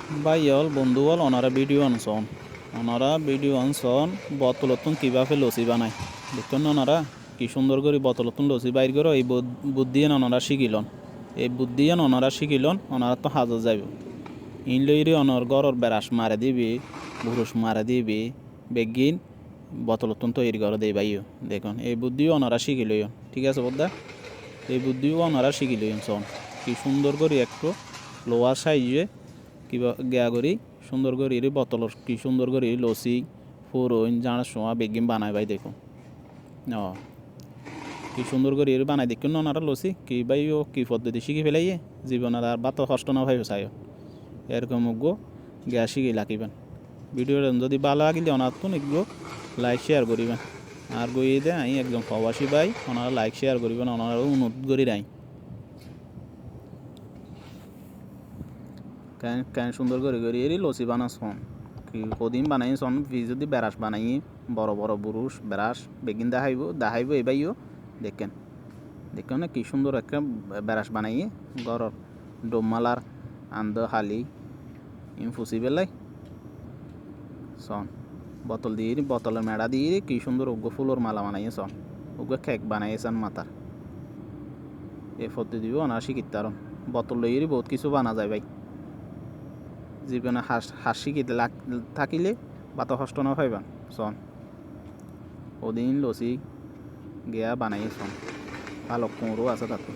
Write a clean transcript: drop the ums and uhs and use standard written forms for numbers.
ভাইয়ল বন্ধুবল ওনারা ভিডিও আনছন বোতলতুন কিভাবে লসি বানায় দেখুন ওনারা কি সুন্দর করে বোতলতুন লসি বাইর করো এই বুদ্ধি ওনারা শিখিলন এই বুদ্ধি ওনারা শিখিলন ওনারা তো হাজত যাইব ইন লইরে অনর গরর বেড়াস মারে দিবি বুরুষ মারে দিবি বেগিন বোতলতুন তৈরি করে দেই ভাইও দেখুন এই বুদ্ধিও ওনারা শিখিলইন ঠিক আছে বোধা এই বুদ্ধিও ওনারা শিখিলইন শোন কি সুন্দর করে একটু লোয়ার সাইজে কিবা গেয়া করি সুন্দর করে বোতলর কি সুন্দর করে লসি ফুরইন জানার সময় বেগিন বানায় ভাই দেখুন কি সুন্দর করে বানাই দেখুন ওনারা লসি কি ভাইও কি পদ্ধতি শিখে ফেলাইয়ে জীবনের আর বাত কষ্ট না ভাই চাই এরকম গো গ্যাস শিখে লাকিবেন ভিডিওটা যদি ভালো লাগিলে ওনার তো এগুলো লাইক শেয়ার করিবেন আর গইয়ে দেয় আমি একদম প্রবাসী ভাই ওনারা লাইক শেয়ার করিবেন ওনারা অনুরোধ করি নাই কেন সুন্দর করে লসি বানাসন কি কদিন বানাইছন যদি বেড়াস বানাই বড় বড় বুরুষ বেড়াস বেগিন দেখাইব এবাইও দেখেন না কি সুন্দর একটা বেড়াস বানাইয়ে ঘরর ডোমালার আন্দ হালি ফুসি বেলাই সন বোতল দিয়ে বোতলের মেড়া দিয়ে কি সুন্দর উগ্র ফুলোর মালা বানাইয়ে সন উগ্র কেক বানাইয়েছেন মাথার এই পদ্ধতি ওনারা শিখিতারন বোতল লইয়ে বহুত কিছু বানা যায় ভাই জীবনে হাস শিখিতে থাকিলে বাত কষ্ট না পাইবান সন ওদিন লসি গিয়া বানাইয়ে সন ভালো কুঁড়ো আছে তাতে